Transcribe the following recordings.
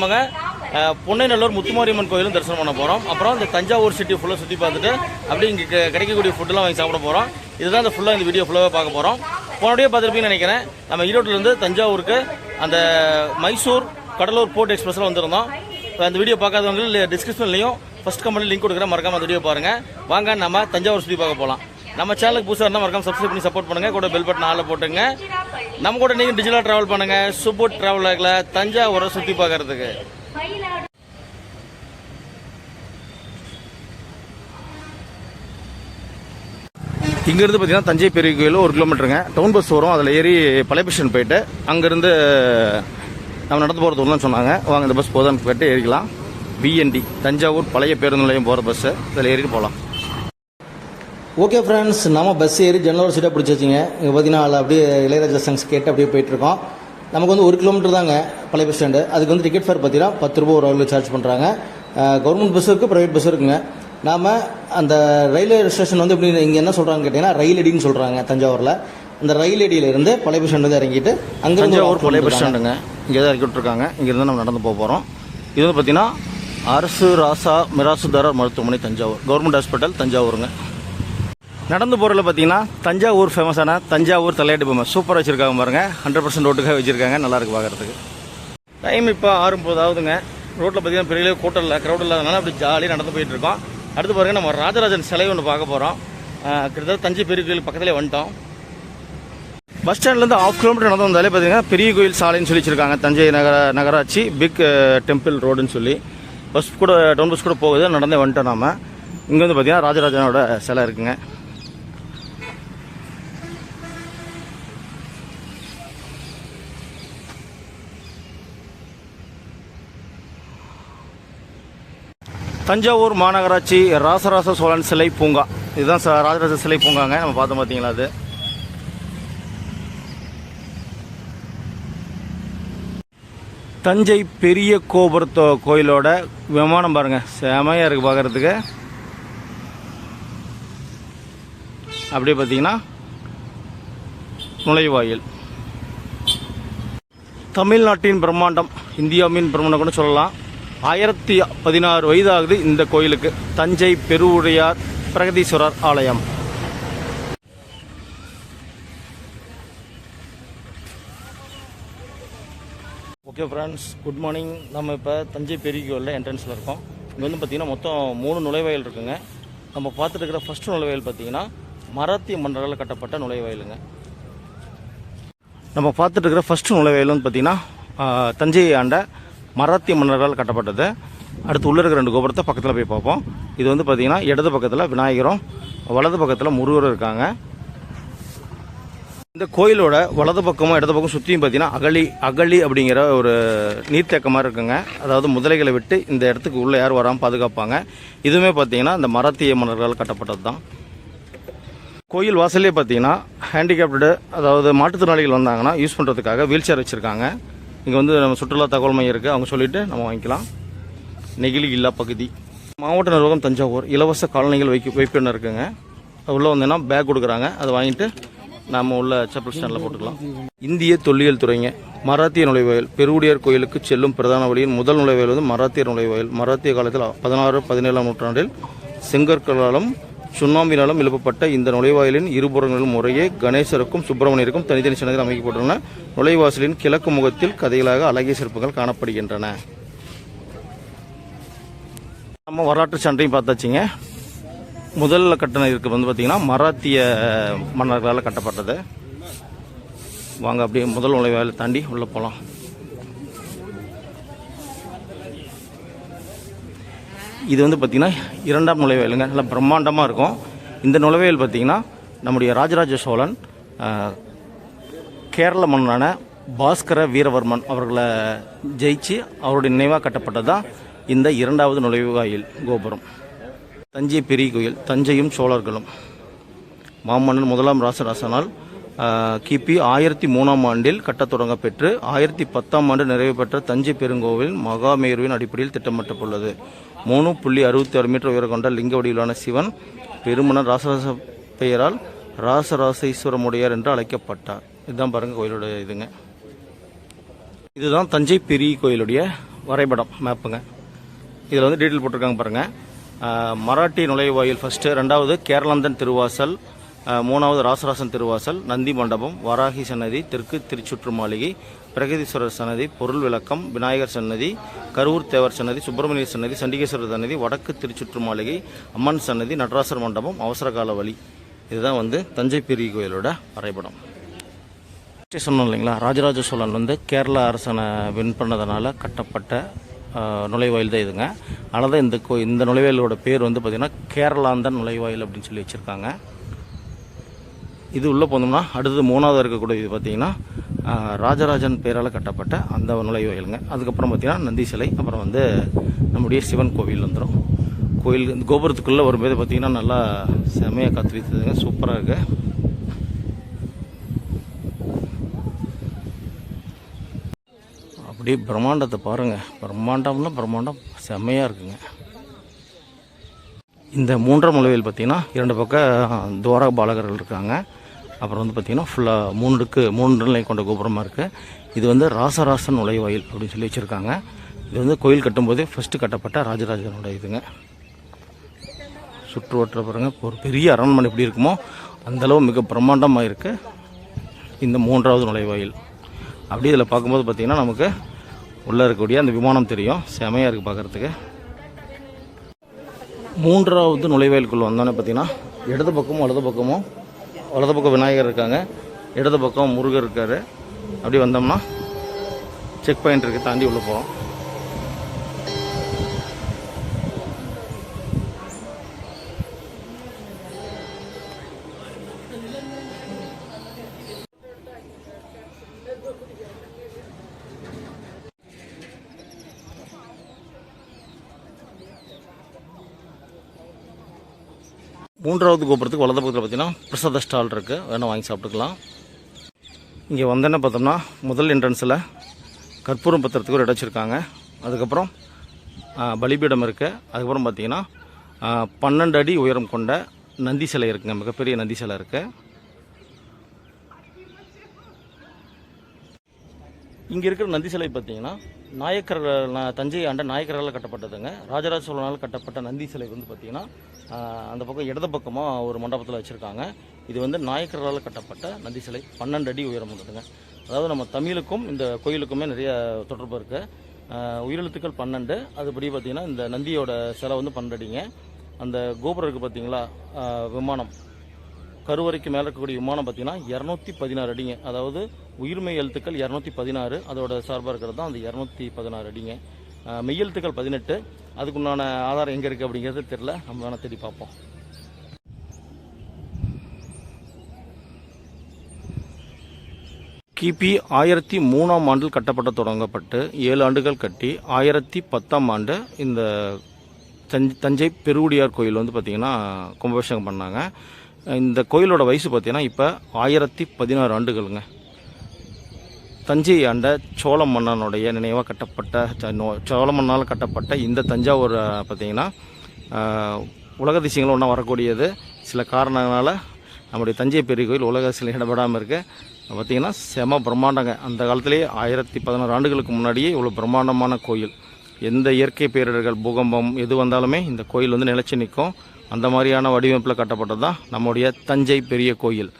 நம்ம பொன்னைநல்லூர் முத்துமாரியம்மன் கோயிலும் தரிசனம் பண்ண போகிறோம். அப்புறம் இந்த தஞ்சாவூர் சிட்டி ஃபுல்லாக சுற்றி பார்த்துட்டு அப்படியே இங்கே கிடைக்கக்கூடிய ஃபுட்டெல்லாம் வாங்கி சாப்பிட போகிறோம். இதுதான் இந்த ஃபுல்லாக இந்த வீடியோ ஃபுல்லாக பார்க்க போகிறோம். போனோடய பார்த்துருப்பீங்கன்னு நினைக்கிறேன். நம்ம ஈரோட்டிலேருந்து தஞ்சாவூருக்கு அந்த மைசூர் கடலூர் போர்ட் எக்ஸ்பிரஸில் வந்திருந்தோம். இப்போ அந்த வீடியோ பார்க்காதவங்க டிஸ்கிரிப்ஷன்லையும் ஃபஸ்ட் கமெண்ட்ல லிங்க் கொடுக்குறேன். மறக்காம அந்த வீடியோ பாருங்கள். வாங்க நம்ம தஞ்சாவூர் சுற்றி பார்க்க போகலாம். நம்ம சேனலுக்கு புதுசாக இருந்தால் மறக்காம சப்ஸ்கிரைப் பண்ணி சப்போர்ட் பண்ணுங்கள். கூட பெல் பட்டன் ஆளில் போட்டுங்க. நம்ம கூட நீங்கள் டிஜிட்டலாக ட்ராவல் பண்ணுங்கள். சூப்பர் ட்ராவல் தஞ்சாவூரை சுற்றி பார்க்கறதுக்கு. இங்கேருந்து பார்த்தீங்கன்னா தஞ்சை பெரிய கோயில் 1 கிலோமீட்டருங்க. டவுன் பஸ் வரும். அதில் ஏறி பழைய பஸ் ஸ்டாண்ட் போயிட்டு அங்கேருந்து நம்ம நடந்து போகிறது ஒன்றுன்னு சொன்னாங்க. வாங்க இந்த பஸ் போதான்னு போயிட்டு ஏறிக்கலாம். VND தஞ்சாவூர் பழைய பேருந்து நிலையம் போகிற பஸ்ஸு. அதில் ஏறிட்டு போகலாம். ஓகே ஃப்ரெண்ட்ஸ், நம்ம பஸ் ஏறி ஜன்னல் சீட்டாக பிடிச்சி வச்சிங்க. இங்கே பார்த்தீங்கன்னா அதில் அப்படியே இளையராஜா சாங்ஸ் கேட்டு அப்படியே போயிட்டுருக்கோம். நமக்கு வந்து 1 கிலோமீட்டர் தாங்க பழைய பஸ் ஸ்டாண்டு. அதுக்கு வந்து டிக்கெட் ஃபேர் பார்த்தீங்கன்னா 10 ரூபா ஒரு ஆளுக்கு சார்ஜ் பண்ணுறாங்க. கவர்மெண்ட் பஸ் இருக்குது, ப்ரைவேட் பஸ் இருக்குங்க. நாம் அந்த ரயில்வே ஸ்டேஷன் வந்து எப்படி இங்கே என்ன சொல்கிறாங்கன்னு கேட்டிங்கன்னா ரயில் அடின்னு சொல்கிறாங்க தஞ்சாவூரில். அந்த ரயில் அடியிலிருந்து பழைய பஸ் ஸ்டாண்டு வந்து இறங்கிட்டு அங்கே தஞ்சாவூர் பழைய பஸ் ஸ்டாண்டுங்க. இங்கே தான் இறக்கி விட்டுருக்காங்க. இங்கேருந்து நம்ம நடந்து போக போகிறோம். இது வந்து பார்த்தீங்கன்னா அரசு ராசா மிராசுதாரர் மருத்துவமனை தஞ்சாவூர், கவர்மெண்ட் ஹாஸ்பிட்டல் தஞ்சாவூருங்க. நடந்து போகிறதுல பார்த்தீங்கன்னா தஞ்சாவூர் ஃபேமஸான தஞ்சாவூர் தலையாட்டு பொம்மை சூப்பராக வச்சுருக்காங்க பாருங்க. 100% ரோட்டுக்காக வச்சுருக்காங்க. நல்லாயிருக்கு பார்க்குறதுக்கு. டைம் இப்போ 6:30 ஆகுதுங்க. ரோட்டில் பார்த்தீங்கன்னா பெரிய கூட்டம் இல்லை, க்ரௌட் இல்லாதனால அப்படி ஜாலியாக நடந்து போயிட்டு இருக்கோம். அடுத்து பாருங்கள், நம்ம ராஜராஜன் சிலை ஒன்று பார்க்க போகிறோம். கிட்டத்தட்ட தஞ்சை பெரிய கோயில் பக்கத்துலேயே வந்துட்டோம். பஸ் ஸ்டாண்ட்லேருந்து 1/2 கிலோமீட்டர் நடந்து வந்தாலே பார்த்தீங்கன்னா பெரிய கோயில் சாலைன்னு சொல்லி வச்சுருக்காங்க. தஞ்சை நகராட்சி பிக் டெம்பிள் ரோடுன்னு சொல்லி பஸ் கூட டவுன் பஸ் கூட போகுது. நடந்தே வந்துட்டோம். நாம் இங்கே வந்து பார்த்தீங்கன்னா ராஜராஜனோட சிலை இருக்குங்க. தஞ்சாவூர் மாநகராட்சி ராசராச சோழன் சிலை பூங்கா. இதுதான் ராஜராஜ சிலை பூங்காங்க. நம்ம பார்த்தோம் பார்த்தீங்களா. அது தஞ்சை பெரிய கோபுரத்தோ கோயிலோட விமானம் பாருங்க, செமையாக இருக்குது பார்க்குறதுக்கு. அப்படியே பார்த்தீங்கன்னா நுழைவாயில். தமிழ்நாட்டின் பிரம்மாண்டம், இந்தியாவின் பிரம்மாண்டம் கூட சொல்லலாம். 1016 வயது ஆகுது இந்த கோயிலுக்கு. தஞ்சை பெருவுடையார் பிரகதீஸ்வரர் ஆலயம். Okay friends, good morning. நம்ம இப்போ தஞ்சை பெரிய கோயிலில் என்ட்ரன்ஸில் இருக்கோம். இங்கே வந்து பார்த்திங்கன்னா மொத்தம் 3 நுழைவாயில் இருக்குங்க. நம்ம பார்த்துட்டு இருக்கிற ஃபஸ்ட்டு நுழைவாயில் பார்த்திங்கன்னா மராத்திய மன்னர்களால் கட்டப்பட்ட நுழைவாயிலுங்க. நம்ம பார்த்துட்டு இருக்கிற ஃபஸ்ட்டு நுழைவாயில் வந்து பார்த்திங்கன்னா தஞ்சையை ஆண்ட மராத்திய மன்னர்களால் கட்டப்பட்டது. அடுத்து உள்ள இருக்கிற 2 கோபுரத்தை பக்கத்தில் போய் பார்ப்போம். இது வந்து பார்த்திங்கன்னா இடது பக்கத்தில் விநாயகரும் வலது பக்கத்தில் முருகரும் இருக்காங்க. இந்த கோயிலோட வலது பக்கமும் இடது பக்கம் சுற்றியும் பார்த்தீங்கன்னா அகழி அப்படிங்கிற ஒரு நீர்த்தேக்கம் மாதிரி இருக்குங்க. அதாவது முதலைகளை விட்டு இந்த இடத்துக்கு உள்ளே யாரும் வராமல் பாதுகாப்பாங்க. இதுவுமே பார்த்தீங்கன்னா இந்த மராத்திய மன்னர்களால் கட்டப்பட்டது தான். கோயில் வாசலே பார்த்தீங்கன்னா ஹேண்டிகேப்டு, அதாவது மாற்றுத்திறனாளிகள் வந்தாங்கன்னா யூஸ் பண்ணுறதுக்காக வீல் சேர் வச்சுருக்காங்க. இங்கே வந்து நம்ம சுற்றுலா தகவல் மையம் இருக்குது, அவங்க சொல்லிவிட்டு நம்ம வாங்கிக்கலாம். நெகிழி இல்லா பகுதி. மாவட்ட நிர்வாகம் தஞ்சாவூர் இலவச காலணிகள் வைப்பிடம் இருக்குங்க. உள்ளே வந்தீங்கன்னா பேக் கொடுக்குறாங்க. அதை வாங்கிட்டு நம்ம உள்ள செப்பல் ஸ்டாண்டில் போட்டுக்கலாம். இந்திய தொல்லியல் துறைங்க. மராத்திய நுழைவாயில் பெருவுடையார் கோயிலுக்கு செல்லும் பிரதான வழியின் முதல் நுழைவாயில் வந்து மராத்திய நுழைவாயில். மராத்திய காலத்தில் 16, 17ஆம் நூற்றாண்டில் செங்கற்களாலும் சுண்ணாம்பினாலும் எழுப்பப்பட்ட இந்த நுழைவாயிலின் இருபுறங்களிலும் முறையே கணேசருக்கும் சுப்பிரமணியருக்கும் தனித்தனி சன்னதிகள் அமைக்கப்பட்டுள்ளன. நுழைவாசலின் கிழக்கு முகத்தில் கதைகளாக அழகிய சிற்பங்கள் காணப்படுகின்றன. நம்ம வரலாற்று சான்றையும் பார்த்தாச்சுங்க. முதல்ல கட்டணம் இருக்கு வந்து பார்த்தீங்கன்னா மராத்திய மன்னர்களால் கட்டப்பட்டது. வாங்க அப்படியே முதல் நுழைவாயில் தாண்டி உள்ளே போகலாம். இது வந்து பார்த்திங்கன்னா 2ஆம் நுழைவாயிலுங்க. நல்லா பிரம்மாண்டமாக இருக்கும். இந்த நுழைவாயில் பார்த்திங்கன்னா நம்முடைய ராஜராஜ சோழன் கேரள மன்னனான பாஸ்கர வீரவர்மன் அவர்களை ஜெயிச்சு அவருடைய நினைவாக கட்டப்பட்டது தான் இந்த 2வது நுழைவாயில் கோபுரம். தஞ்சை பெரிய கோயில். தஞ்சையும் சோழர்களும். மாமன்னன் 1ஆம் ராசராசனால் கிபி 1003ஆம் ஆண்டில் கட்டத் தொடங்க பெற்று 1010ஆம் ஆண்டு நிறைவு பெற்ற தஞ்சை பெருங்கோவில் மகாமேருவின் அடிப்படையில் திட்டமிட்டப்பட்டுள்ளது. 3.66 மீட்டர் உயரம் கொண்ட லிங்க வடிவிலான சிவன் பெருமன்னர் ராசராச பெயரால் ராசராசேஸ்வரமுடையார் என்று அழைக்கப்பட்டார். இதுதான் பாருங்கள் கோயிலுடைய இதுங்க. இதுதான் தஞ்சை பெரிய கோயிலுடைய வரைபடம் மேப்புங்க. இதில் வந்து டீட்டெயில் போட்டிருக்காங்க பாருங்கள். மராட்டி நுழைவாயில் ஃபஸ்ட்டு, ரெண்டாவது கேரளாந்தன் திருவாசல், மூணாவது ராசராசன் திருவாசல், நந்தி மண்டபம், வராகி சன்னதி, தெற்கு திருச்சுற்று மாளிகை, பிரகதீஸ்வரர் சன்னதி, பொருள் விளக்கம், விநாயகர் சன்னதி, கரூர் தேவர் சன்னதி, சுப்பிரமணிய சன்னதி, சண்டிகேஸ்வரர் சன்னதி, வடக்கு திருச்சுற்று மாளிகை, அம்மன் சன்னதி, நடராசர் மண்டபம், அவசரகால வழி. இதுதான் வந்து தஞ்சை பெரிய கோயிலோட வரைபடம். சொன்னோம் இல்லைங்களா, ராஜராஜ சோழன் வந்து கேரளா அரசனை வின் பண்ணதுனால கட்டப்பட்ட நுழைவாயில் தான் இதுங்க. அதனால தான் இந்த நுழைவாயிலோட பேர் வந்து பார்த்திங்கன்னா கேரளாந்தன் நுழைவாயில் அப்படின்னு சொல்லி வச்சுருக்காங்க. இது உள்ளே போனோம்னா அடுத்தது மூணாவது இருக்கக்கூடிய இது பார்த்திங்கன்னா ராஜராஜன் பேரால் கட்டப்பட்ட அந்த நுழைவாயிலுங்க. அதுக்கப்புறம் பார்த்திங்கன்னா நந்தி சிலை, அப்புறம் வந்து நம்முடைய சிவன் கோவில் வந்துடும். கோயில் இந்த கோபுரத்துக்குள்ளே வரும்போது பார்த்திங்கன்னா நல்லா செமையாக காற்று வீசுதுங்க, சூப்பராக இருக்குது. அப்படியே பிரம்மாண்டத்தை பாருங்கள், பிரம்மாண்டம்னா பிரம்மாண்டம் செம்மையாக இருக்குங்க. இந்த மூன்றாம் நுழைவாயில் பார்த்திங்கன்னா 2 பக்கம் துவார பாலகர்கள் இருக்காங்க. அப்புறம் வந்து பார்த்திங்கன்னா ஃபுல்லாக 3 நிலை கொண்ட கோபுரமாக இருக்குது. இது வந்து ராசராசன் நுழைவாயில் அப்படின்னு சொல்லி வச்சுருக்காங்க. இது வந்து கோயில் கட்டும்போதே ஃபஸ்ட்டு கட்டப்பட்ட ராஜராஜனோட இதுங்க. சுற்று வட்டுற பாருங்க, ஒரு பெரிய அரண்மனை எப்படி இருக்குமோ அந்தளவு மிக பிரம்மாண்டமாக இருக்குது இந்த 3வது நுழைவாயில். அப்படி இதில் பார்க்கும்போது பார்த்திங்கன்னா நமக்கு உள்ளே இருக்கக்கூடிய அந்த விமானம் தெரியும், செமையாக இருக்குது பார்க்குறதுக்கு. 3வது நுழைவாயிலுக்குள்ளே வந்தோன்னே பார்த்திங்கன்னா இடது பக்கமும் வலது பக்கம் விநாயகர் இருக்காங்க, இடது பக்கம் முருகர் இருக்கார். அப்படி வந்தோம்னா செக் பாயிண்ட் இருக்குது, தாண்டி உள்ளே போகிறோம். மூன்றாவது கோபுரத்துக்கு வலது பக்கத்தில் பார்த்திங்கன்னா பிரசாத ஸ்டால் இருக்குது, வேணால் வாங்கி சாப்பிட்டுக்கலாம். இங்கே வந்தோன்னே பார்த்தோம்னா முதல் என்ட்ரன்ஸில் கற்பூரம் பத்திரத்துக்கு ஒரு இடம் வச்சுருக்காங்க. அதுக்கப்புறம் பலிபீடம் இருக்குது. அதுக்கப்புறம் பார்த்திங்கன்னா 12 அடி உயரம் கொண்ட நந்தி சிலை இருக்குங்க, மிகப்பெரிய நந்தி சிலை இருக்குது. இங்கே இருக்கிற நந்தி சிலை பார்த்திங்கன்னா தஞ்சை ஆண்ட நாயக்கர்களால் கட்டப்பட்டதுங்க. ராஜராஜ சோழனால் கட்டப்பட்ட நந்தி சிலை வந்து பார்த்திங்கன்னா அந்த பக்கம் இடது பக்கமாக ஒரு மண்டபத்தில் வச்சுருக்காங்க. இது வந்து நாயக்கர்களால் கட்டப்பட்ட நந்தி சிலை, 12 அடி உயரம் உள்ளதுங்க. அதாவது நம்ம தமிழுக்கும் இந்த கோயிலுக்குமே நிறைய தொடர்பு இருக்குது. உயிரெழுத்துக்கள் 12, அதுபடி பார்த்திங்கன்னா இந்த நந்தியோட சிலை வந்து 12 அடிங்க. அந்த கோபுரம் இருக்குது பார்த்திங்களா, விமானம் கருவறைக்கு மேலே இருக்கக்கூடிய விமானம் பார்த்திங்கன்னா 216 அடிங்க. அதாவது உயிர்மெய் எழுத்துக்கள் 216, அதோட சார்பாக இருக்கிறது தான் அந்த 216 அடிங்க. மெய்யெழுத்துக்கள் 18. அதுக்குண்டான ஆதாரம் எங்கே இருக்குது அப்படிங்கிறது தெரியல, நம்ம வேணால் தேடி பார்ப்போம். கிபி 1003ஆம் ஆண்டில் கட்டப்பட்ட தொடங்கப்பட்டு 7 ஆண்டுகள் கட்டி 1010ஆம் ஆண்டு இந்த தஞ்சை பெருவுடையார் கோயில் வந்து பார்த்திங்கன்னா கும்பாபிஷேகம் பண்ணாங்க. இந்த கோயிலோட வயசு பார்த்திங்கன்னா இப்போ 1016 ஆண்டுகளுங்க. தஞ்சை ஆண்ட சோழ மன்னனுடைய நினைவாக கட்டப்பட்ட சோழ மன்னால் கட்டப்பட்ட இந்த தஞ்சாவூர் பார்த்திங்கன்னா உலக அதிசயங்கள் ஒன்றா வரக்கூடியது. சில காரணங்களால் நம்முடைய தஞ்சை பெரிய கோயில் உலக அதிசயம் இடப்படாமல் இருக்குது. பார்த்திங்கன்னா செம பிரம்மாண்டங்க. அந்த காலத்திலேயே 1016 ஆண்டுகளுக்கு முன்னாடியே இவ்வளோ பிரம்மாண்டமான கோயில். எந்த இயற்கை பேரிடர்கள் பூகம்பம் எது வந்தாலுமே இந்த கோயில் வந்து நிலைச்சி நிற்கும். அந்த மாதிரியான வடிவமைப்பில் கட்டப்பட்டது தான் நம்முடைய தஞ்சை பெரிய கோயில்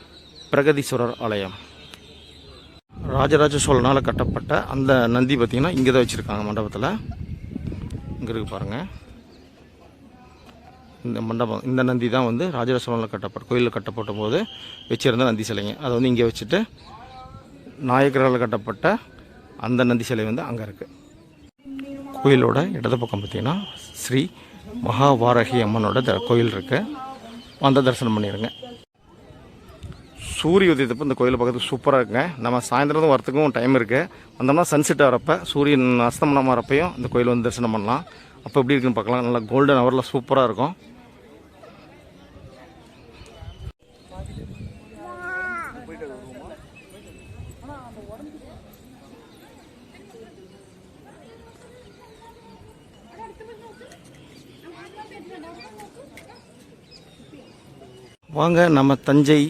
பிரகதீஸ்வரர் ஆலயம். ராஜராஜ சோழனால் கட்டப்பட்ட அந்த நந்தி பார்த்திங்கன்னா இங்கே தான் வச்சுருக்காங்க மண்டபத்தில். இங்கே இருக்கு பாருங்கள், இந்த மண்டபம், இந்த நந்தி தான் வந்து ராஜராஜ சோழனால் கட்டப்பட்ட கோயிலில் கட்டப்பட்ட போது வச்சுருந்த நந்தி சிலைங்க. அதை வந்து இங்கே வச்சுட்டு நாயக்கரால் கட்டப்பட்ட அந்த நந்தி சிலை வந்து அங்கே இருக்குது. கோயிலோட இடது பக்கம் பார்த்திங்கன்னா ஸ்ரீ மகாவாரகி அம்மனோட கோயில் இருக்குது, அந்த தரிசனம் பண்ணிடுங்க. சூரிய உதயத்தப்போ இந்த கோயிலை பக்கத்துக்கு சூப்பராக இருக்குங்க. நம்ம சாயந்தரம் வரத்துக்கும் டைம் இருக்குது. வந்தோம்னா சன்செட் வரப்போ சூரியன் அஸ்தமனம் வரப்பையும் இந்த கோயில் வந்து தரிசனம் பண்ணலாம். அப்போ எப்படி இருக்குன்னு பார்க்கலாம். நல்லா கோல்டன் ஹவரில் சூப்பராக இருக்கும். வாங்க நம்ம தஞ்சை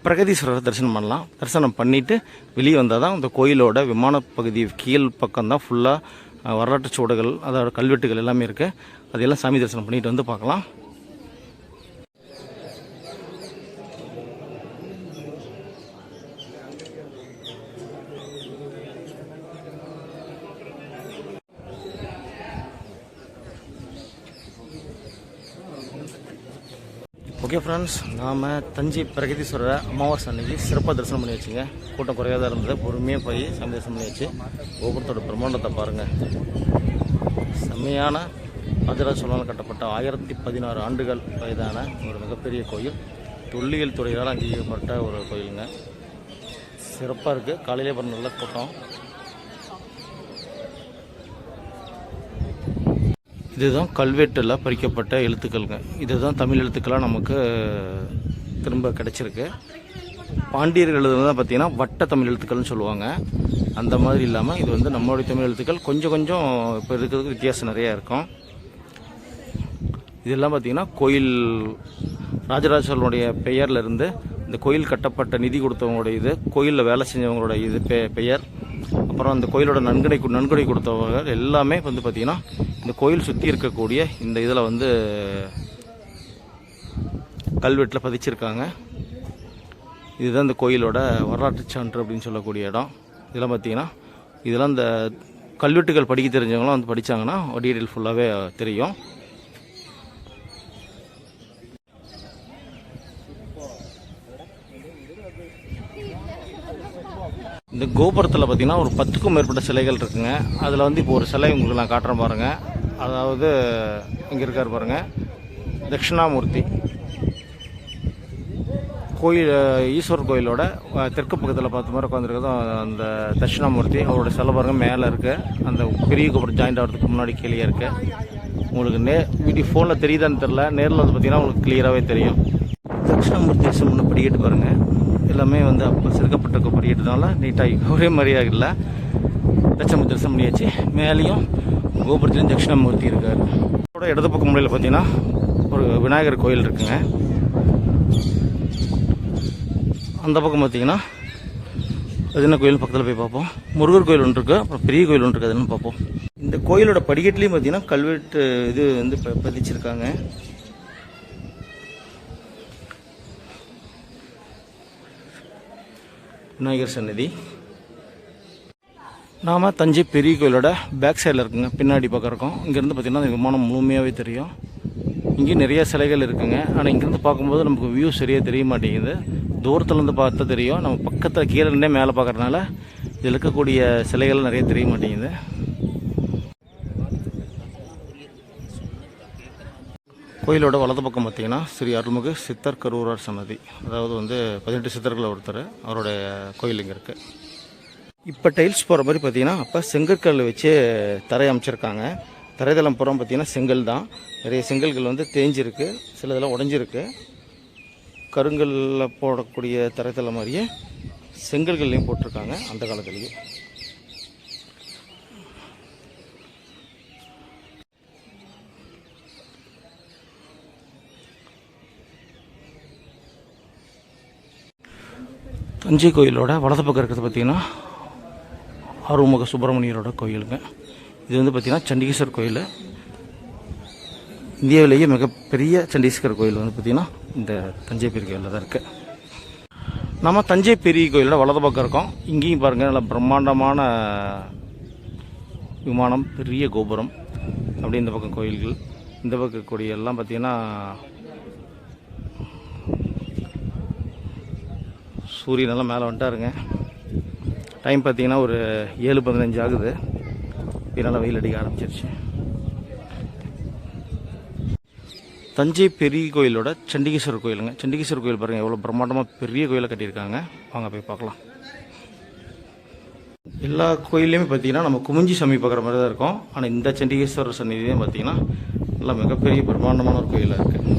பிரகதீஸ்வரர் தரிசனம் பண்ணலாம். தரிசனம் பண்ணிவிட்டு வெளியே வந்தால் தான் இந்த கோயிலோட விமான பகுதி கீழ் பக்கம் தான் ஃபுல்லாக வரலாற்று சுவடுகள், அதோட கல்வெட்டுகள் எல்லாமே இருக்குது. அதையெல்லாம் சாமி தரிசனம் பண்ணிட்டு வந்து பார்க்கலாம். ஓகே ஃப்ரெண்ட்ஸ், நாம் தஞ்சை பிரகதீஸ்வரர் அமாவாசை அன்னைக்கு சிறப்பாக தரிசனம் பண்ணி வச்சுங்க. கூட்டம் குறையாக தான் இருந்தது. பொறுமையாக போய் சாமி தரிசனம் பண்ணி வச்சு கோபுரத்தோட பிரம்மாண்டத்தை பாருங்கள். செம்மையான ராஜராஜ சோழனால் கட்டப்பட்ட 1016 ஆண்டுகள் வயதான ஒரு மிகப்பெரிய கோயில். தொல்லியல் துறையால் அங்கீகரிக்கப்பட்ட ஒரு கோயிலுங்க. சிறப்பாக இருக்குது. காலையிலே பாருங்கள், நல்ல கூட்டம். இதுதான் கல்வெட்டில் பறிக்கப்பட்ட எழுத்துக்கள்ங்க. இதுதான் தமிழ் எழுத்துக்களாக நமக்கு திரும்ப கிடச்சிருக்கு. பாண்டியர்கள் எழுதுனது பார்த்திங்கன்னா வட்ட தமிழ் எழுத்துக்கள்னு சொல்லுவாங்க. அந்த மாதிரி இல்லாமல் இது வந்து நம்மளுடைய தமிழ் எழுத்துக்கள். கொஞ்சம் இப்போ இருக்கிறதுக்கு வித்தியாசம் நிறையா இருக்கும். இதெல்லாம் பார்த்திங்கன்னா கோயில் ராஜராஜ சோழனுடைய பெயர்லேருந்து இந்த கோயில் கட்டப்பட்ட நிதி கொடுத்தவங்களுடைய இது, கோயிலில் வேலை செஞ்சவங்களோட இது பெயர், அப்புறம் அந்த கோயிலோட நன்கொடை கொடுத்தவங்க எல்லாமே வந்து பார்த்திங்கன்னா இந்த கோயில் சுற்றி இருக்கக்கூடிய இந்த இதில் வந்து கல்வெட்டில் பதிச்சிருக்காங்க. இதுதான் இந்த கோயிலோட வரலாற்று சான்று அப்படின்னு சொல்லக்கூடிய இடம். இதெல்லாம் பார்த்திங்கன்னா இதெல்லாம் இந்த கல்வெட்டுகள் படிக்க தெரிஞ்சவங்களாம் வந்து படித்தாங்கன்னா டீட்டெயில் ஃபுல்லாகவே தெரியும். இந்த கோபுரத்தில் பார்த்திங்கன்னா ஒரு 10க்கும் மேற்பட்ட சிலைகள் இருக்குங்க. அதில் வந்து இப்போ ஒரு சிலை உங்களுக்கு நான் காட்டுறேன் பாருங்கள். அதாவது இங்கே இருக்கார் பாருங்கள், தட்சிணாமூர்த்தி கோயில், ஈஸ்வரர் கோயிலோட தெற்கு பக்கத்தில் பார்த்த மாதிரி உட்காந்துருக்கதும் அந்த தட்சிணாமூர்த்தி. அவரோட சிலை பாருங்கள் மேலே இருக்குது. அந்த பெரிய கோபுரம் ஜாயிண்ட் ஆகிறதுக்கு முன்னாடி கீழே இருக்குது. உங்களுக்கு வீடியோ ஃபோனில் தெரியுதான்னு தெரில, நேரில் வந்து பார்த்திங்கன்னா உங்களுக்கு கிளியராகவே தெரியும். தட்சிணாமூர்த்தி முன்ன படிக்கட்டு பாருங்கள். எல்லாமே வந்து அப்போ செதுக்கப்பட்டிருக்க படிக்கட்டுனால நீட்டாக ஒரே மாதிரியாக இல்லை. தட்சிணாமூர்த்தி தரிசனம் பண்ணியாச்சு. மேலேயும் கோபுரத்துலேயும் தட்சிணாமூர்த்தி இருக்கார். அதோட இடது பக்கம் முறையில் பார்த்தீங்கன்னா ஒரு விநாயகர் கோயில் இருக்குங்க. அந்த பக்கம் பார்த்தீங்கன்னா அது என்ன கோயில் பக்கத்தில் போய் பார்ப்போம். முருகர் கோயில் ஒன்று இருக்குது, அப்புறம் பெரிய கோயில் ஒன்று இருக்குது. அதுன்னு பார்ப்போம். இந்த கோயிலோட படிக்கட்டுலேயும் பார்த்தீங்கன்னா கல்வெட்டு இது வந்து பதிச்சிருக்காங்க. விநாயகர் சன்னதி. நாம் தஞ்சை பெரிய கோயிலோட பேக் சைடில் இருக்குங்க, பின்னாடி பக்கம் இருக்கோம். இங்கேருந்து பார்த்திங்கன்னா அந்த விமானம் முழுமையாகவே தெரியும். இங்கேயும் நிறைய சிலைகள் இருக்குங்க. ஆனால் இங்கேருந்து பார்க்கும்போது நமக்கு வியூ சரியாக தெரிய மாட்டேங்குது. தூரத்துலேருந்து பார்த்தா தெரியும். நம்ம பக்கத்தில் கீழே இருந்தே மேலே பார்க்குறதுனால இதில் இருக்கக்கூடிய சிலைகள் நிறைய தெரிய மாட்டேங்குது. கோயிலோட வலது பக்கம் பார்த்திங்கன்னா ஸ்ரீ அருள்மிகு சித்தர் கரூரார் சன்னதி. அதாவது வந்து 18 சித்தர்கள் ஒருத்தர், அவருடைய கோயில் இங்கே இருக்குது. இப்போ டைல்ஸ் போகிற மாதிரி பார்த்திங்கன்னா அப்போ செங்கற்கள் வச்சு தரை அமைச்சிருக்காங்க. தரைதளம் புறம் பார்த்திங்கன்னா செங்கல் தான். நிறைய செங்கல்கள் வந்து தேஞ்சிருக்கு, சில இதெல்லாம் உடஞ்சிருக்கு. கருங்கல்லில் போடக்கூடிய தரைதளம் மாதிரியே செங்கல்கள்லையும் போட்டிருக்காங்க அந்த காலத்துலேயே. தஞ்சை கோயிலோட வலது பக்கம் இருக்கிறது பார்த்திங்கன்னா அருள்மிகு சுப்பிரமணியரோட கோயிலுங்க. இது வந்து பார்த்திங்கன்னா சண்டிகேஸ்வரர் கோயில். இந்தியாவிலேயே மிகப்பெரிய சண்டீஸ்வரர் கோயில் வந்து பார்த்திங்கன்னா இந்த தஞ்சை பெரிய கோயிலில் தான் இருக்குது. நம்ம தஞ்சை பெரிய கோயிலோட வலது பக்கம் இருக்கோம். இங்கேயும் பாருங்கள், நல்ல பிரம்மாண்டமான விமானம், பெரிய கோபுரம். அப்படியே இந்த பக்கம் கோயில்கள், இந்த பக்கம் கொடி எல்லாம் பார்த்திங்கன்னா சூரியனெல்லாம் மேலே வந்துட்டாருங்க. டைம் பார்த்திங்கன்னா ஒரு 7:15 ஆகுது. இதனால் வெயில் அடிக்க ஆரம்பிச்சிருச்சு. தஞ்சை பெரிய கோயிலோட சண்டிகேஸ்வரர் கோயிலுங்க. சண்டிகேஸ்வரர் கோயில் பாருங்கள் எவ்வளோ பிரம்மாண்டமாக பெரிய கோயிலை கட்டியிருக்காங்க. வாங்க போய் பார்க்கலாம். எல்லா கோயிலையுமே பார்த்திங்கன்னா நம்ம குமிஞ்சி சாமி பார்க்குற மாதிரி தான் இருக்கும். ஆனால் இந்த சண்டிகேஸ்வரர் சன்னதியும் பார்த்திங்கன்னா நல்லா மிகப்பெரிய பிரம்மாண்டமான ஒரு கோயிலாக இருக்குது.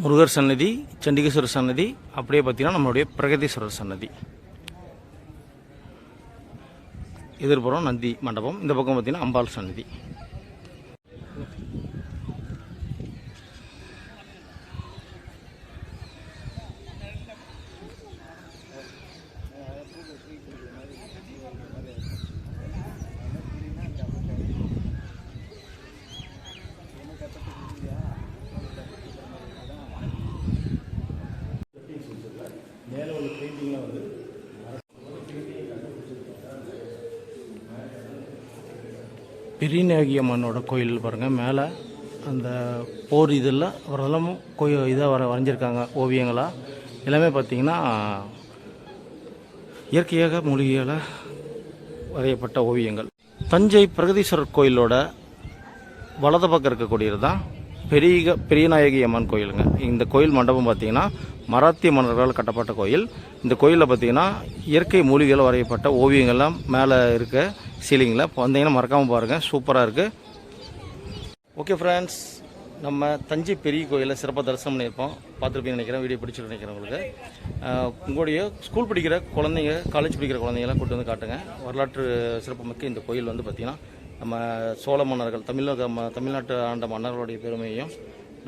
முருகர் சன்னதி, சண்டிகேஸ்வரர் சன்னதி, அப்படியே பார்த்திங்கன்னா நம்மளுடைய பிரகதீஸ்வரர் சன்னதி. எதிர்புறம் நந்தி மண்டபம், இந்த பக்கம் பார்த்திங்கன்னா அம்பாள் சன்னதி. பெரியநாயகி அம்மனோட கோயில் பாருங்கள். மேலே அந்த போர் இதில் வரதெல்லாம் இதாக வரைஞ்சிருக்காங்க ஓவியங்களாக. எல்லாமே பார்த்திங்கன்னா இயற்கையாக மூலிகையால் வரையப்பட்ட ஓவியங்கள். தஞ்சை பிரகதீஸ்வரர் கோயிலோட வலது பக்கம் இருக்கக்கூடியது தான் பெரியநாயகி அம்மன் கோயிலுங்க. இந்த கோயில் மண்டபம் பார்த்திங்கன்னா மராத்திய மன்னர்களால் கட்டப்பட்ட கோயில். இந்த கோயிலில் பார்த்திங்கன்னா இயற்கை மூலிகைகள் வரையப்பட்ட ஓவியங்கள்லாம் மேலே இருக்க சீலிங்கில் வந்தீங்கன்னா மறக்காமல் பாருங்கள், சூப்பராக இருக்குது. ஓகே ஃப்ரெண்ட்ஸ், நம்ம தஞ்சை பெரிய கோயிலை சிறப்பாக தரிசனம் பண்ணியிருப்போம். பார்த்துருப்பீங்கன்னு நினைக்கிறேன். வீடியோ பிடிச்சிட்டு நினைக்கிறேன் உங்களுக்கு. உங்களுடைய ஸ்கூல் படிக்கிற குழந்தைங்க, காலேஜ் படிக்கிற குழந்தைங்களாம் கூட்டு வந்து காட்டுங்க. வரலாற்று சிறப்புமிக்க இந்த கோயில் வந்து பார்த்திங்கன்னா நம்ம சோழ மன்னர்கள், தமிழ்நாட்டு ஆண்ட மன்னர்களுடைய பெருமையையும்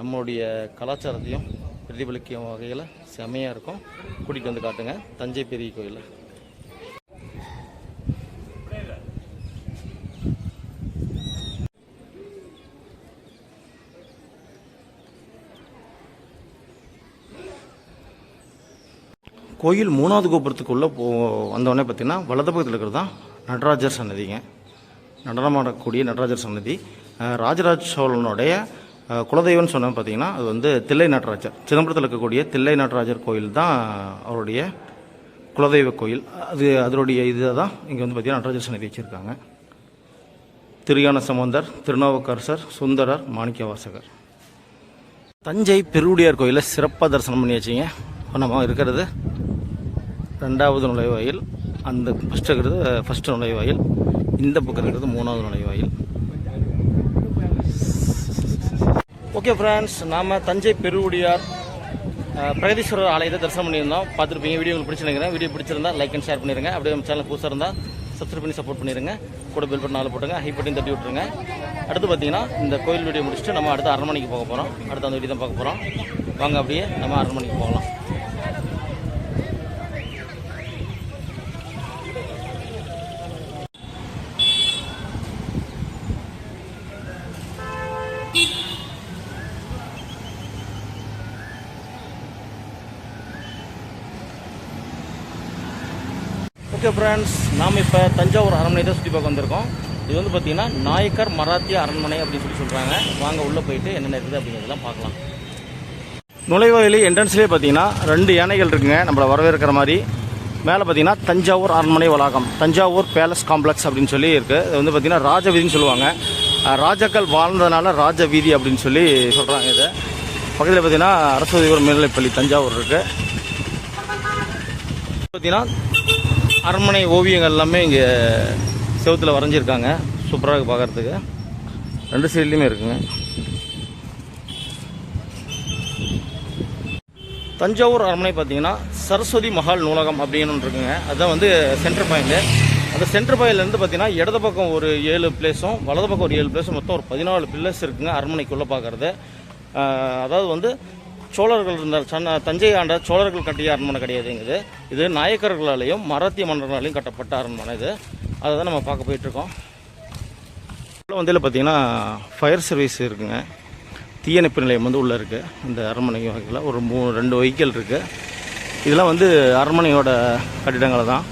நம்மளுடைய கலாச்சாரத்தையும் பிரதிபலிக்கும் வகையில் செமையாக இருக்கும். கூட்டிகிட்டு வந்து காட்டுங்க தஞ்சை பெரிய கோயில். கோயில் 3வது கோபுரத்துக்குள்ளே வந்தோடனே பார்த்திங்கன்னா வலது பக்கத்தில் இருக்கிறது தான் நடராஜர் சன்னதிங்க. நடனமாடக்கூடிய நடராஜர் சன்னதி. ராஜராஜ சோழனுடைய குலதெய்வம்னு சொன்ன பார்த்திங்கன்னா அது வந்து தில்லை நடராஜர். சிதம்பரத்தில் இருக்கக்கூடிய தில்லை நடராஜர் கோயில் தான் அவருடைய குலதெய்வ கோயில். அதனுடைய இதை தான் இங்கே வந்து பார்த்திங்கன்னா நடராஜர் சன்னதி வச்சுருக்காங்க. திருஞான சம்பந்தர், திருநாவுக்கரசர், சுந்தரர், மாணிக்கவாசகர். தஞ்சை பெருவுடையார் கோயிலில் சிறப்பாக தரிசனம் பண்ணியாச்சிங்க. நம்ம இருக்கிறது 2வது நுழைவாயில். அந்த ஃபஸ்ட்டு நுழைவாயில். இந்த பக்கம் இருக்கிறது 3வது நுழைவாயில். ஓகே ஃப்ரெண்ட்ஸ், நாம் தஞ்சை பெருவுடையார் பிரகதீஸ்வரர் ஆலயத்தை தரிசனம் பண்ணியிருந்தோம். பார்த்துருப்பீங்க. வீடியோ உங்களுக்கு பிடிச்சிருக்கிறேன். வீடியோ பிடிச்சிருந்தா லைக் அண்ட் ஷேர் பண்ணிடுங்க. அப்படியே நம்ம சேனல் புதுசாக இருந்தால் சப்ஸ்கிரைப் பண்ணி சப்போர்ட் பண்ணிடுங்க. கூட பெல் பட்டன் ஆள் போட்டுங்க, ஹை பட்டன் தட்டி விட்டுருங்க. அடுத்து பார்த்தீங்கன்னா இந்த கோயில் வீடியோ முடிச்சுட்டு நம்ம அடுத்த அரண்மனைக்கு போக போகிறோம். அடுத்த அந்த வீடியோ தான் பார்க்க போகிறோம். வாங்க அப்படியே நம்ம அரண்மனைக்கு போகலாம். ஓகே ஃப்ரெண்ட்ஸ், நாம் இப்போ தஞ்சாவூர் அரண்மனை தான் சுற்றி பார்க்க வந்திருக்கோம். இது வந்து பார்த்திங்கன்னா நாயக்கர் மராத்திய அரண்மனை அப்படின்னு சொல்கிறாங்க. வாங்க உள்ளே போயிட்டு என்னென்ன இருக்குது அப்படிங்கிறதெல்லாம் பார்க்கலாம். நுழைவாயிலே என்ட்ரன்ஸ்லேயே பார்த்தீங்கன்னா 2 யானைகள் இருக்குங்க நம்மளை வரவேற்கிற மாதிரி. மேலே பார்த்தீங்கன்னா தஞ்சாவூர் அரண்மனை வளாகம், தஞ்சாவூர் பேலஸ் காம்ப்ளெக்ஸ் அப்படின்னு சொல்லி இருக்குது. இது வந்து பார்த்திங்கன்னா ராஜ வீதின்னு சொல்லுவாங்க. ராஜாக்கள் வாழ்ந்ததுனால ராஜ வீதி அப்படின்னு சொல்லி சொல்கிறாங்க. இது பக்கத்தில் பார்த்திங்கன்னா அரசு உதவியோர் மேல்நிலைப்பள்ளி தஞ்சாவூர் இருக்குது. பார்த்திங்கன்னா அரண்மனை ஓவியங்கள் எல்லாமே இங்கே செவத்தில் வரைஞ்சிருக்காங்க. சூப்பராக பார்க்குறதுக்கு 2 சைட்லேயுமே இருக்குங்க. தஞ்சாவூர் அரண்மனை பார்த்தீங்கன்னா சரஸ்வதி மஹால் நூலகம் அப்படின்னு ஒன்று இருக்குங்க. அதுதான் வந்து சென்டர் பாயிண்ட்டு. அந்த சென்டர் பாயிண்ட்லேருந்து பார்த்தீங்கன்னா இடது பக்கம் ஒரு 7 பிளேஸும் வலது பக்கம் ஒரு 7 பிளேஸும் மொத்தம் ஒரு 14 பில்லர்ஸ் இருக்குங்க அரண்மனைக்குள்ளே பார்க்குறது. அதாவது வந்து சோழர்கள் இருந்த தஞ்சை ஆண்ட சோழர்கள் கட்டிய அரண்மனை கிடையாதுங்குது. இது நாயக்கர்களாலேயும் மராத்திய மன்னர்களாலையும் கட்டப்பட்ட அரண்மனை. இது அதை தான் நம்ம பார்க்க போயிட்டுருக்கோம். உள்ள வந்தியில் பார்த்தீங்கன்னா ஃபயர் சர்வீஸ் இருக்குங்க. தீயணைப்பு நிலையம் வந்து உள்ளே இருக்குது. இந்த அரண்மனை வகையில் ஒரு 2 வெஹிக்கிள் இருக்குது. இதெல்லாம் வந்து அரண்மனையோட கட்டிடங்கள் தான்.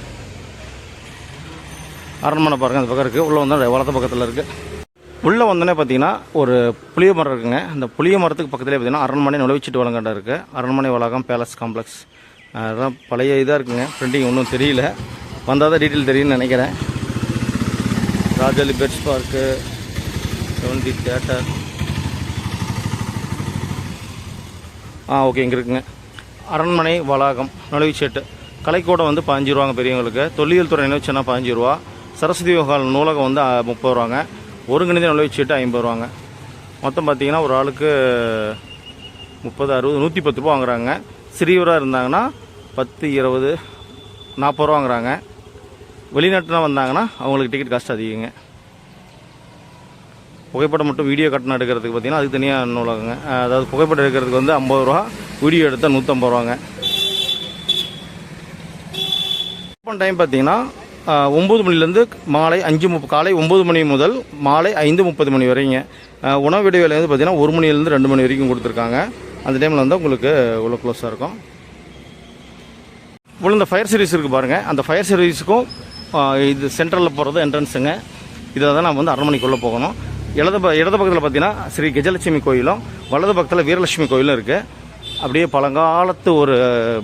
அரண்மனை பாருங்கள் அந்த பக்கம் இருக்குது. உள்ளே வந்தால் வலது பக்கத்தில் இருக்குது. உள்ளே வந்தோடனே பார்த்தீங்கன்னா ஒரு புளிய மரம் இருக்குங்க. அந்த புளிய மரத்துக்கு பக்கத்துலேயே பார்த்தீங்கன்னா அரண்மனை நுழைவுச்சீட்டு வழங்கண்டா இருக்குது. அரண்மனை வளாகம் பேலஸ் காம்ப்ளெக்ஸ். அதெல்லாம் பழைய இதாக இருக்குங்க. பிரிண்டிங் ஒன்றும் தெரியல. வந்தால் தான் டீட்டெயில் தெரியும்னு நினைக்கிறேன். Rajali pets park, 70 theatre. Okay, இங்கே இருக்குங்க அரண்மனை வளாகம் நுழைவுச்சீட்டு. கலைக்கூடம் வந்து 15 ரூபாங்க பெரியவங்களுக்கு. தொல்லியல் துறை நினைவுச்சுன்னா 15 ரூபா. சரஸ்வதி மஹால் நூலகம் வந்து 30 ரூபாங்க. ஒருங்கிணைந்த நுழைவுச்சீட்டு 50 ரூபாங்க. மொத்தம் பார்த்தீங்கன்னா ஒரு ஆளுக்கு 30, 60, 110 ரூபா வாங்குறாங்க. சிறியவராக இருந்தாங்கன்னா 10, 20, 40 ரூபா வாங்குறாங்க. வெளிநாட்டுலாம் வந்தாங்கன்னா அவங்களுக்கு டிக்கெட் காஸ்ட் அதிகங்க. புகைப்படம் மட்டும் வீடியோ கட்டணம் எடுக்கிறதுக்கு பார்த்தீங்கன்னா அதுக்கு தனியாக நூலகங்க. அதாவது புகைப்படம் எடுக்கிறதுக்கு வந்து 50 ரூபா, வீடியோ எடுத்தால் 150 ரூபாங்க. ஓப்பன் டைம் பார்த்தீங்கன்னா 9 மணிலேருந்து மாலை 5:30, காலை 9 மணி முதல் மாலை 5:30 மணி வரைங்க. உணவு இடைவேளை வந்து பார்த்திங்கன்னா 1 மணிலேருந்து 2 மணி வரைக்கும் கொடுத்துருக்காங்க. அந்த டைமில் வந்து உங்களுக்கு உள்ள க்ளோஸாக இருக்கும். உள்ள இந்த ஃபயர் சர்வீஸ் இருக்குது பாருங்கள். அந்த ஃபயர் சர்வீஸுக்கும் இது சென்ட்ரலில் போகிறது என்ட்ரன்ஸுங்க. இதில் தான் நம்ம வந்து அரண்மனைக்குள்ளே போகணும். இடது பக்கத்தில் பார்த்தீங்கன்னா ஸ்ரீ கஜலட்சுமி கோயிலும் வலது பக்கத்தில் வீரலட்சுமி கோயிலும் இருக்குது. அப்படியே பழங்காலத்து ஒரு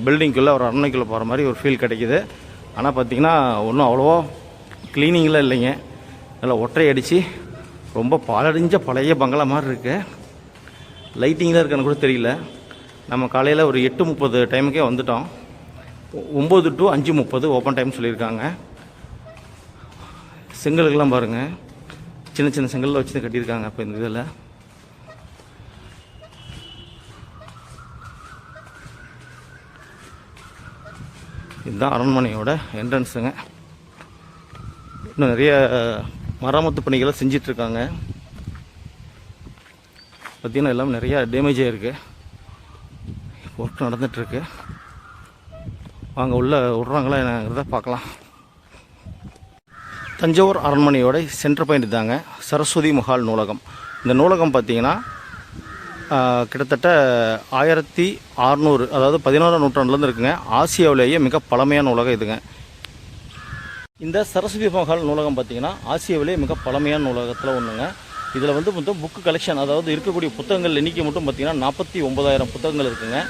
பில்டிங்குள்ளே ஒரு அரண்மனைக்குள்ளே போகிற மாதிரி ஒரு ஃபீல் கிடைக்குது. ஆனால் பார்த்திங்கன்னா ஒன்றும் அவ்வளோவா க்ளீனிங்லாம் இல்லைங்க. நல்லா ஒற்றை அடித்து ரொம்ப பாலடைஞ்ச பழைய பங்களா மாதிரி இருக்குது. லைட்டிங்லாம் இருக்கான்னு கூட தெரியல. நம்ம காலையில் ஒரு 8:30 டைமுக்கே வந்துட்டோம். 9 to 5:30 ஓப்பன் டைம் சொல்லியிருக்காங்க. செங்கலுக்கெல்லாம் பாருங்கள், சின்ன சின்ன செங்கலில் வச்சு கட்டியிருக்காங்க. இப்போ இந்த இதில் இதுதான் அரண்மனையோட என்ட்ரன்ஸுங்க. இன்னும் நிறைய மராமத்து பணிகளை செஞ்சிட்ருக்காங்க. பார்த்திங்கன்னா எல்லாம் நிறையா டேமேஜ் ஆகிருக்கு, ஒர்க் நடந்துகிட்ருக்கு. வாங்க உள்ளே விட்றாங்களா என்னங்கிறத பார்க்கலாம். தஞ்சாவூர் அரண்மனையோட சென்டர் பாயிண்ட் தாங்க சரஸ்வதி மஹால் நூலகம். இந்த நூலகம் பார்த்திங்கன்னா கிட்டத்தட்ட 1600, அதாவது 11ஆம் நூற்றாண்டுலேருந்து இருக்குங்க. ஆசியாவிலேயே மிக பழமையான நூலகம் இதுங்க. இந்த சரஸ்வதி மஹால் நூலகம் பார்த்திங்கன்னா ஆசியாவிலேயே மிக பழமையான நூலகத்தில் ஒன்றுங்க. இதில் வந்து மொத்தம் புக்கு கலெக்ஷன், அதாவது இருக்கக்கூடிய புத்தகங்கள் எண்ணிக்கை மட்டும் பார்த்திங்கன்னா 49,000 புத்தகங்கள் இருக்குங்க.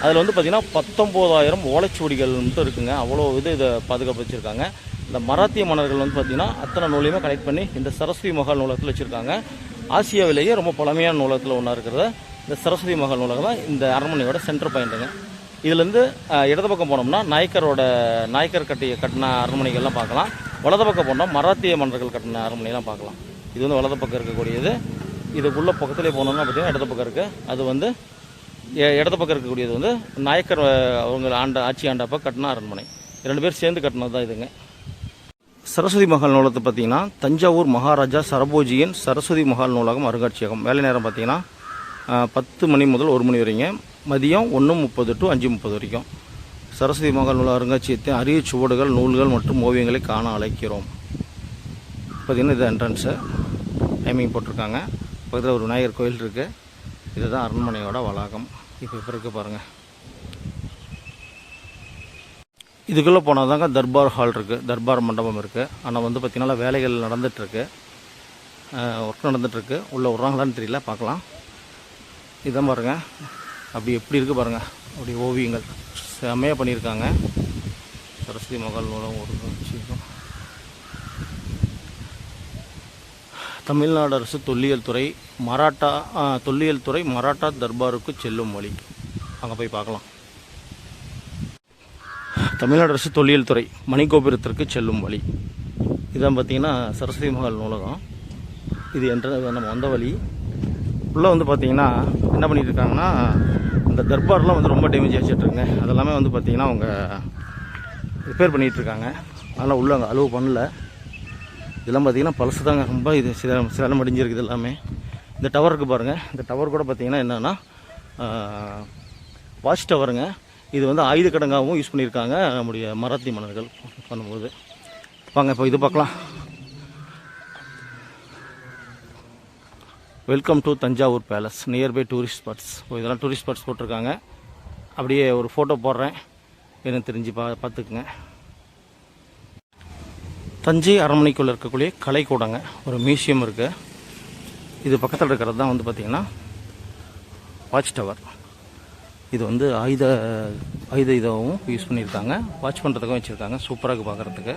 அதில் வந்து பார்த்திங்கன்னா 19,000 ஓலைச்சுவடிகள் மட்டும் இருக்குங்க. அவ்வளோ இதை பாதுகாப்பு வச்சுருக்காங்க. இந்த மராத்திய மன்னர்கள் வந்து பார்த்திங்கன்னா அத்தனை நூலையுமே கலெக்ட் பண்ணி இந்த சரஸ்வதி மஹால் நூலகத்தில் வச்சுருக்காங்க. ஆசியாவிலேயே ரொம்ப பழமையான நூலகத்தில் ஒன்றா இருக்கிறத இந்த சரஸ்வதி மஹால் நூலகம் தான் இந்த அரண்மனையோட சென்டர் பாயிண்ட்டுங்க. இதுலேருந்து இடது பக்கம் போனோம்னா நாயக்கர் கட்டின அரண்மனைகள்லாம் பார்க்கலாம். வலது பக்கம் போனோம்னா மராத்திய மன்னர்கள் கட்டின அரண்மனைலாம் பார்க்கலாம். இது வந்து வலது பக்கம் இருக்கக்கூடியது. இதுக்குள்ளே பக்கத்துலேயே போனோம்னா பார்த்திங்கன்னா இடது பக்கம் இருக்குது. அது வந்து இடது பக்கம் இருக்கக்கூடியது வந்து நாயக்கர் அவங்க ஆட்சி ஆண்டப்போ கட்டின அரண்மனை. 2 பேர் சேர்ந்து கட்டினது தான் இதுங்க. சரஸ்வதி மஹால் நூலகத்தை பார்த்திங்கன்னா தஞ்சாவூர் மகாராஜா சரபோஜியின் சரஸ்வதி மஹால் நூலகம் அருங்காட்சியகம். வேலை நேரம் பார்த்திங்கன்னா 10 மணி முதல் 1 மணி வரைங்க. மதியம் 1:30 to 5:30 வரைக்கும். சரஸ்வதி மஹால் நூலக அருங்காட்சியகத்தின் அரிய சுவடுகள், நூல்கள் மற்றும் ஓவியங்களை காண அழைக்கிறோம். பார்த்திங்கன்னா இது என்ட்ரன்ஸு, டைமிங் போட்டிருக்காங்க. பக்கத்தில் ஒரு விநாயகர் கோயில் இருக்குது. இதுதான் அரண்மனையோட வளாகம். இப்போ இருக்குது பாருங்கள். இதுக்குள்ளே போனால் தாங்க தர்பார் ஹால் இருக்குது, தர்பார் மண்டபம் இருக்குது. ஆனால் வந்து பார்த்திங்கன்னா வேலைகள் நடந்துகிட்ருக்கு, ஒர்க் நடந்துகிட்ருக்கு. உள்ளே விட்றாங்களான்னு தெரியல, பார்க்கலாம். இதான் பாருங்கள், அப்படி எப்படி இருக்குது பாருங்கள். அப்படி ஓவியங்கள் செம்மையாக பண்ணியிருக்காங்க. சரஸ்வதி மஹால் நூலகம் ஒரு விஷயம். தமிழ்நாடு அரசு தொல்லியல் துறை மராட்டா தர்பாருக்கு செல்லும் வழி. அங்கே போய் பார்க்கலாம். தமிழ்நாடு அரசு தொல்லியல் துறை மணிகோபுரத்திற்கு செல்லும் வழி. இதான் பார்த்திங்கன்னா சரஸ்வதி மஹால் நூலகம். இது நம்ம வந்த வழி. உள்ளே வந்து பார்த்திங்கன்னா என்ன பண்ணிட்டு இருக்காங்கன்னா, இந்த தர்பார்லாம் வந்து ரொம்ப டேமேஜ் ஆகிடுச்சுட்ருங்க. அதெல்லாமே வந்து பார்த்திங்கன்னா அவங்க ரிப்பேர் பண்ணிகிட்ருக்காங்க. அதெல்லாம் உள்ளே அங்கே அலோவ் பண்ணல. இதெல்லாம் பார்த்திங்கன்னா பழசு தாங்க, ரொம்ப இது சிலம் அடிஞ்சிருக்குது எல்லாமே. இந்த டவருக்கு பாருங்கள். இந்த டவர் கூட பார்த்திங்கன்னா என்னென்னா வாட்ச் டவருங்க. இது வந்து ஆயுத கடங்காகவும் யூஸ் பண்ணியிருக்காங்க நம்முடைய மராத்தி மன்னர்கள் பண்ணும்போது. வாங்க இப்போ இது பார்க்கலாம். Welcome to Thanjavur palace, nearby tourist spots. இதெல்லாம் டூரிஸ்ட் ஸ்பாட்ஸ் போட்டிருக்காங்க. அப்படியே ஒரு ஃபோட்டோ போடுறேன், எனக்கு தெரிஞ்சு பார்த்துக்குங்க. தஞ்சை அரண்மனைக்குள்ளே இருக்கக்கூடிய கலைக்கூடங்க, ஒரு மியூசியம் இருக்குது. இது பக்கத்தில் இருக்கிறது தான் வந்து பார்த்திங்கன்னா வாட்ச் டவர். இது வந்து ஆயுத இதாகவும் யூஸ் பண்ணியிருக்காங்க, வாட்ச் பண்ணுறதுக்கும் வச்சுருக்காங்க. சூப்பராக இருக்குது பார்க்குறதுக்கு.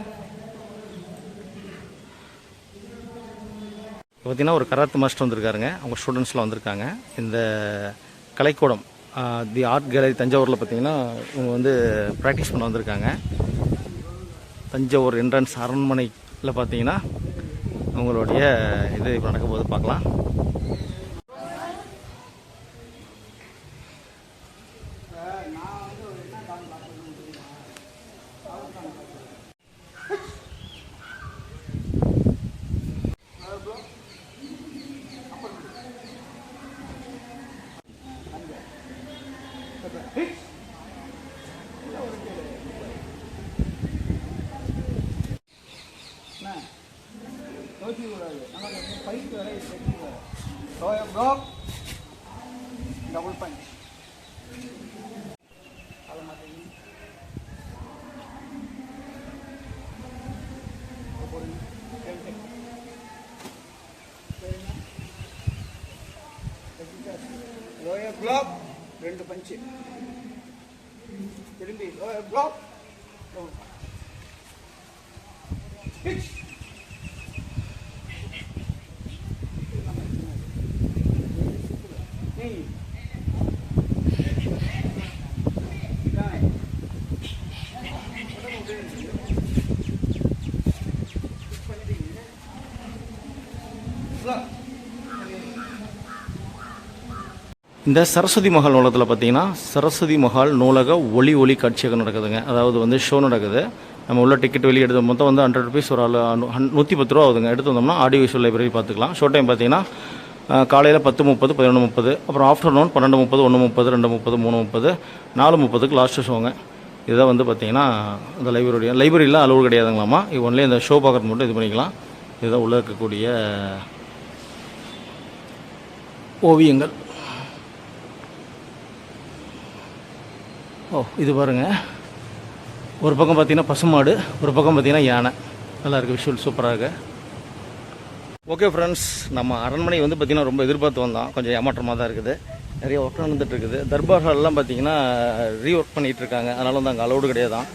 பார்த்திங்கன்னா ஒரு கராத்தே மாஸ்டர் வந்திருக்காருங்க, அவங்க ஸ்டூடெண்ட்ஸ்லாம் வந்திருக்காங்க. இந்த கலைக்கூடம் தி ஆர்ட் கேலரி தஞ்சாவூரில் பார்த்திங்கன்னா இவங்க வந்து ப்ராக்டிஸ் பண்ண வந்திருக்காங்க. தஞ்சாவூர் என்ட்ரன்ஸ் அரண்மனையில் பார்த்திங்கன்னா உங்களுடைய இது இப்போ நடக்க போது பார்க்கலாம். Block, double punch. block, 2 punch. திரும்பி block. Pitch. இந்த சரஸ்வதி மஹால் நூலகத்தில் பார்த்தீங்கன்னா சரஸ்வதி மஹால் நூலக ஒளி காட்சியகம் நடக்குதுங்க. அதாவது வந்து ஷோ நடக்குது. நம்ம உள்ள டிக்கெட் வெளியே எடுத்து மொத்தம் வந்து 100 ருபீஸ் ஒரு ஆள் 110 ரூபா ஆகுதுங்க. எடுத்து வந்தோம்னா ஆடியோ விஷுவல் லைப்ரரி பார்த்துக்கலாம். ஷோ டைம் பார்த்தீங்கன்னா காலையில் 10:30, 11:30, அப்புறம் ஆஃப்டர்நூன் 12:30, 1:30, 2:30, 3:30, 4:30க்கு லாஸ்ட்டு ஷோங்க. இதை வந்து பார்த்தீங்கன்னா இந்த லைப்ரரியில் அலோடு கிடையாதுங்களாமா. இது ஒன்லி இந்த ஷோ பார்க்குறது மட்டும் இது பண்ணிக்கலாம். இதுதான் உள்ளே இருக்கக்கூடிய ஓவியங்கள். இது பாருங்கள், ஒரு பக்கம் பார்த்தீங்கன்னா பசுமாடு, ஒரு பக்கம் பார்த்தீங்கன்னா யானை. நல்லா இருக்குது, விஷுவல் சூப்பராக இருக்குது. ஓகே ஃப்ரெண்ட்ஸ், நம்ம அரண்மனை வந்து பார்த்திங்கன்னா ரொம்ப எதிர்பார்த்து வந்தோம். கொஞ்சம் ஏமாற்றமாக தான் இருக்குது. நிறைய ஒர்க் நடந்துட்டு இருக்குது. தர்பார் ஹால்லாம் பார்த்தீங்கன்னா ரீஒர்க் பண்ணிகிட்டு இருக்காங்க. அதனால வந்து அங்கே அலோடு கிடையாதான்.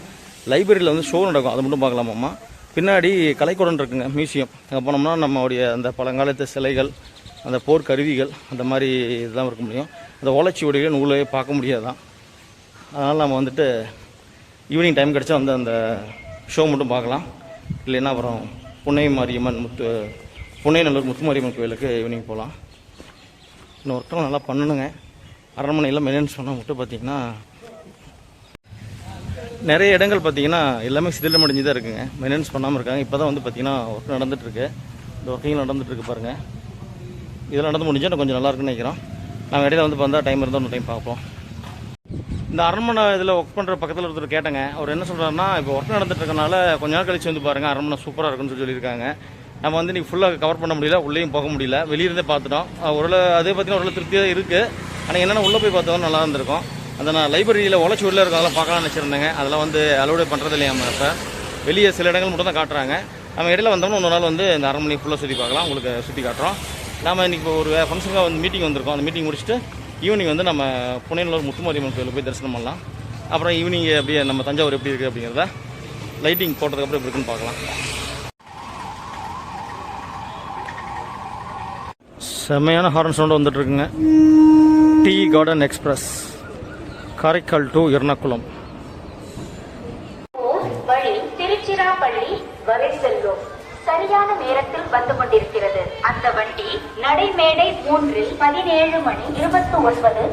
லைப்ரரியில் வந்து ஷோ நடக்கும், அதை மட்டும் பார்க்கலாமாம்மா. பின்னாடி கலைக்கூடம் இருக்குங்க, மியூசியம். அங்கே போனோம்னா நம்மளுடைய அந்த பழங்காலத்து சிலைகள், அந்த போர் கருவிகள், அந்த மாதிரி இதெல்லாம் இருக்க முடியும். அந்த ஓலைச்சுவடிகளை நூலே பார்க்க முடியாதான். அதனால் நம்ம வந்துட்டு ஈவினிங் டைம் கிடச்சா வந்து அந்த ஷோ மட்டும் பார்க்கலாம். இல்லைன்னா அப்புறம் புன்னைநல்லூர் முத்துமாரியம்மன் கோயிலுக்கு ஈவினிங் போகலாம். இன்னும் ஒர்க்கெலாம் நல்லா பண்ணணுங்க. அரண்மனையில் மெயின்டெனன்ஸ் பண்ண மட்டும் பார்த்திங்கன்னா நிறைய இடங்கள் பார்த்திங்கன்னா எல்லாமே சிதிலம் அடைஞ்சு தான் இருக்குங்க. மெயின்டெனன்ஸ் பண்ணாமல் இருக்காங்க. இப்போ தான் வந்து பார்த்திங்கன்னா ஒர்க் நடந்துகிட்ருக்கு. இந்த ஒர்க்கிங் நடந்துகிட்ருக்கு பாருங்கள். இதெல்லாம் நடந்து முடிஞ்சால் கொஞ்சம் நல்லாயிருக்குன்னு நினைக்கிறோம். நாங்கள் இடையில வந்து பார்த்தா டைம் இருந்தால் ஒன்று டைம் பார்ப்போம். இந்த அரண்மனை இதில் ஒர்க் பண்ணுற பக்கத்தில் ஒருத்தர் கேட்டேங்க. அவர் என்ன சொல்கிறாருன்னா, இப்போ ஒர்க் நடந்துட்டு இருக்கனால கொஞ்ச நாள் கழிச்சு வந்து பாருங்கள், அரண்மனை சூப்பராக இருக்குன்னு சொல்லியிருக்காங்க. நம்ம வந்து இன்றைக்கி ஃபுல்லாக கவர் பண்ண முடியல, உள்ளேயும் போக முடியல, வெளியிருந்தே பார்த்துட்டோம். அதே பார்த்தீங்கன்னா ஒரு திருப்தியாக இருக்குது. ஆனால் என்னென்னா உள்ளே போய் பார்த்தா நல்லா இருந்திருக்கும். அந்த நான் லைப்ரரியில் உழைச்சூரில் இருக்காங்கலாம் பார்க்கலாம்னு நினச்சிருந்தேங்க. அதெல்லாம் வந்து அலோடு பண்ணுறது இல்லையாமல். இப்போ வெளியே சில இடங்கள் மட்டும் தான் காட்டுறாங்க. நம்ம இடையில வந்தோம்னா இன்னொரு நாள் வந்து இந்த அரண்மனை ஃபுல்லாக சுற்றி பார்க்கலாம், உங்களுக்கு சுற்றி காட்டுறோம். நாம் இன்றைக்கி ஒரு ஃபங்க்ஷனுக்காக வந்து மீட்டிங் வந்திருக்கோம். அந்த மீட்டிங் முடிச்சுட்டு ஈவினிங் வந்து நம்ம புன்னைநல்லூர் முத்துமாரியம்மன் கோயிலுக்கு போய் தரிசனம் பண்ணலாம். அப்புறம் ஈவினிங் அப்படியே நம்ம தஞ்சாவூர் எப்படி இருக்குது அப்படிங்கிறத லைட்டிங் போட்டதுக்கப்புறம் எப்படி இருக்குன்னு பார்க்கலாம். செம்மையான ஹாரன் சவுண்டு வந்துட்டுருக்குங்க. Tea garden express, Karaikal to Ernakulam. வழி திருச்சிராப்பள்ளி வரை செல்லும் சரியான நேரத்தில் வந்து கொண்டிருக்கிறது. அந்த வண்டி நடைமேடை 3 17 மணி 29